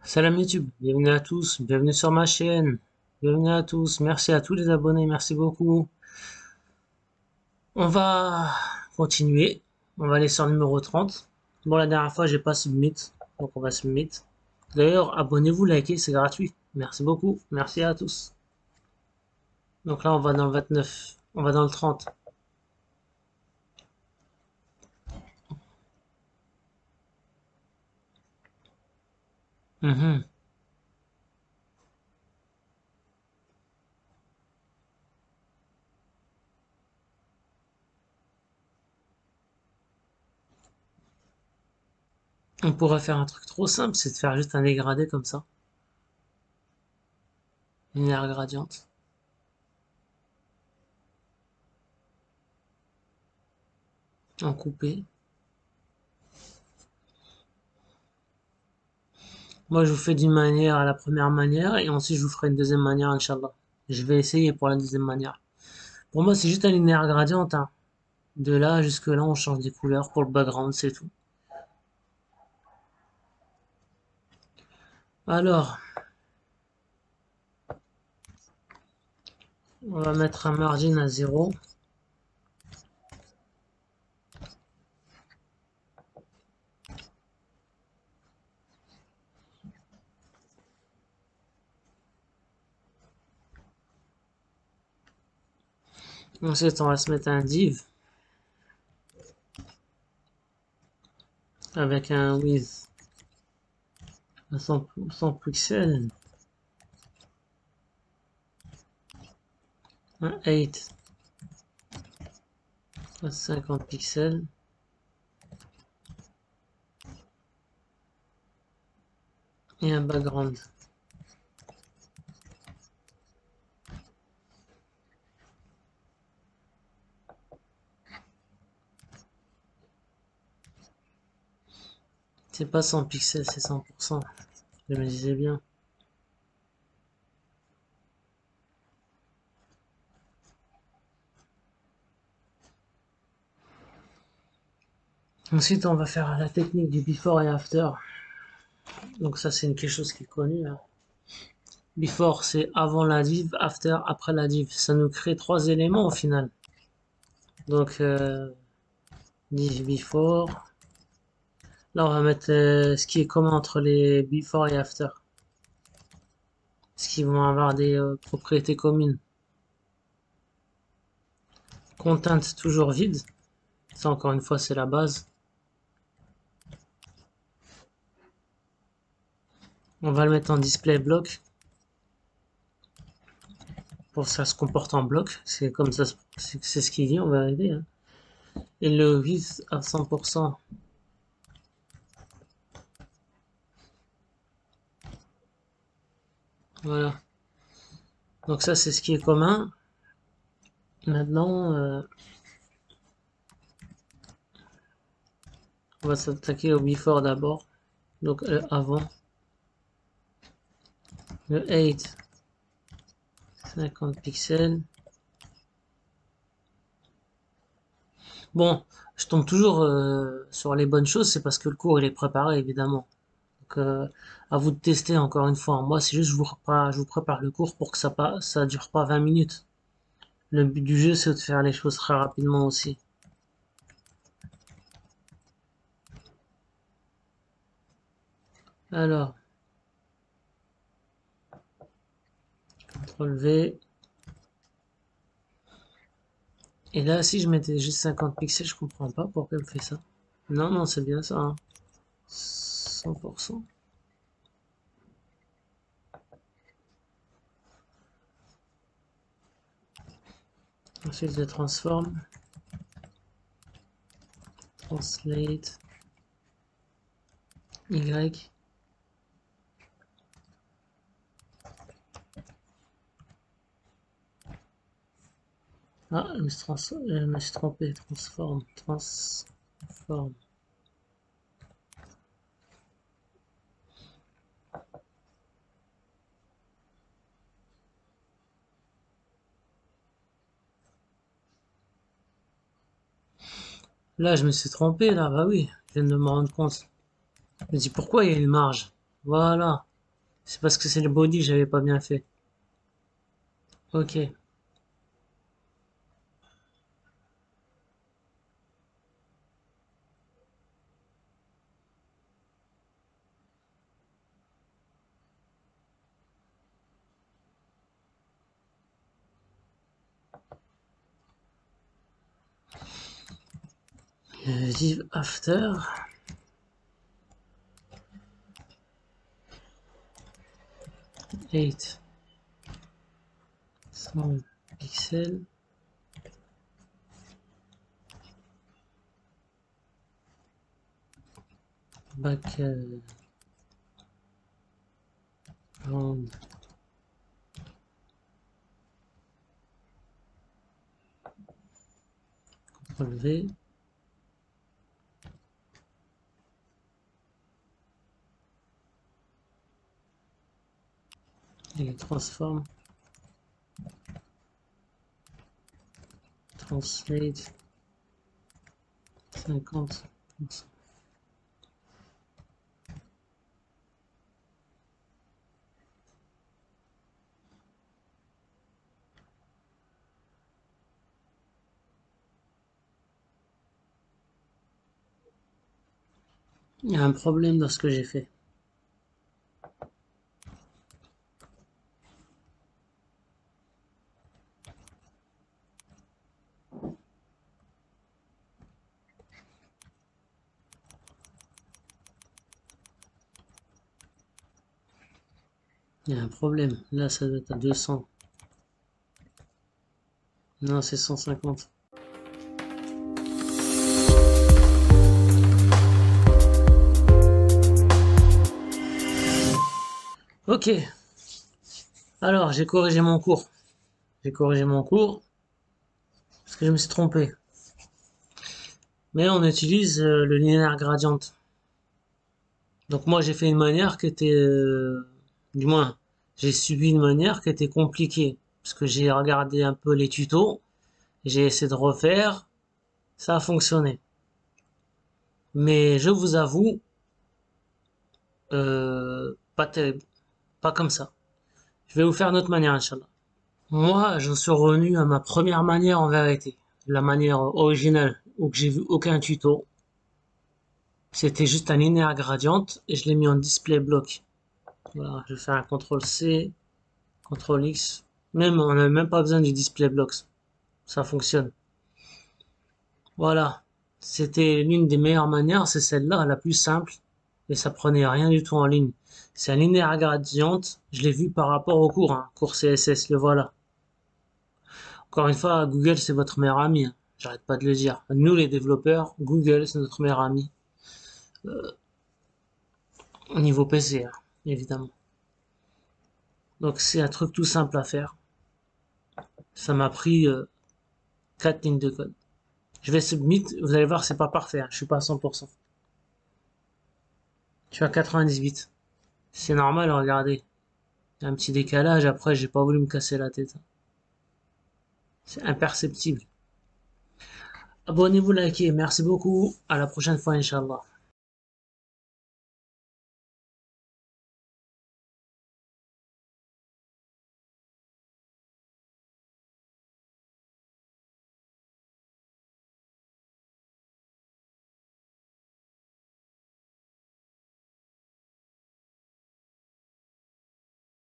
Salam YouTube, bienvenue à tous, bienvenue sur ma chaîne, bienvenue à tous, merci à tous les abonnés, merci beaucoup. On va continuer, on va aller sur le numéro 30. Bon, la dernière fois j'ai pas submit, donc on va submit. D'ailleurs, abonnez-vous, likez, c'est gratuit. Merci beaucoup, merci à tous. Donc là on va dans le 29, on va dans le 30. On pourrait faire un truc trop simple, c'est de faire juste un dégradé comme ça. Une linéaire gradiente. En coupé. Moi, je vous fais d'une manière à la première manière et ensuite je vous ferai une deuxième manière, Inch'Allah. Je vais essayer pour la deuxième manière. Pour moi, c'est juste un linéaire gradient, hein. De là jusque là, on change des couleurs pour le background, c'est tout. Alors, on va mettre un margin à 0. Ensuite, on va se mettre un div avec un width à 100 pixels, un height à 50 pixels et un background. C'est pas 100 pixels, c'est 100%. Je me disais bien. Ensuite, on va faire la technique du before et after. Donc ça, c'est quelque chose qui est connu, hein. Before, c'est avant la div, after, après la div. Ça nous crée 3 éléments au final. Donc, div before. Là, on va mettre ce qui est commun entre les before et after. Ce qui vont avoir des propriétés communes. Content, toujours vide. Ça, encore une fois, c'est la base. On va le mettre en display block. Pour que ça se comporte en bloc. C'est comme ça, c'est ce qu'il dit en vérité, hein. Et le width à 100%. Voilà. Donc ça, c'est ce qui est commun. Maintenant, on va s'attaquer au before d'abord. Donc avant. Le 8, 50 pixels. Bon, je tombe toujours sur les bonnes choses, c'est parce que le cours il est préparé évidemment. Donc à vous de tester encore une fois. Moi, c'est juste je vous prépare le cours pour que ça dure pas 20 minutes. Le but du jeu, c'est de faire les choses très rapidement aussi. Alors, CTRL V. Et là, si je mettais juste 50 pixels, je comprends pas pourquoi elle me fait ça. Non, non, c'est bien ça, hein. 100%. Ensuite, je transforme. Translate. Y. Ah, je me suis trompé. Transforme. Transforme. Là, je me suis trompé, là. Bah oui, je viens de me rendre compte. Je me dis pourquoi il y a une marge. Voilà. C'est parce que c'est le body que j'avais pas bien fait. Ok. Vive after. 8. 100 pixels. Background. CTRL V. Et transform. Translate. 50%. Il y a un problème dans ce que j'ai fait. Il y a un problème. Là, ça doit être à 200. Non, c'est 150. Ok. Alors, j'ai corrigé mon cours. J'ai corrigé mon cours parce que je me suis trompé. Mais on utilise le linéaire gradient. Donc moi, j'ai fait une manière qui était... du moins, j'ai subi une manière qui était compliquée. Parce que j'ai regardé un peu les tutos. J'ai essayé de refaire. Ça a fonctionné. Mais je vous avoue, pas terrible. Pas comme ça. Je vais vous faire une autre manière, Inch'Allah. Moi, je suis revenu à ma première manière en vérité. La manière originale, où j'ai vu aucun tuto. C'était juste un linéaire gradient et je l'ai mis en display block. Voilà, je vais faire un CTRL C, CTRL X. Même, on n'a même pas besoin du display blocks. Ça fonctionne. Voilà. C'était l'une des meilleures manières, c'est celle-là, la plus simple. Et ça prenait rien du tout en ligne. C'est un linéaire gradient. Je l'ai vu par rapport au cours, hein. Cours CSS, le voilà. Encore une fois, Google, c'est votre meilleur ami, hein. J'arrête pas de le dire. Nous, les développeurs, Google, c'est notre meilleur ami. Au niveau PC, hein, évidemment. Donc, c'est un truc tout simple à faire. Ça m'a pris 4 lignes de code. Je vais submit, vous allez voir, c'est pas parfait, hein. Je suis pas à 100%. Je suis à 98. C'est normal, regardez. Il y a un petit décalage, après, j'ai pas voulu me casser la tête. C'est imperceptible. Abonnez-vous, likez. Merci beaucoup. À la prochaine fois, Inch'Allah.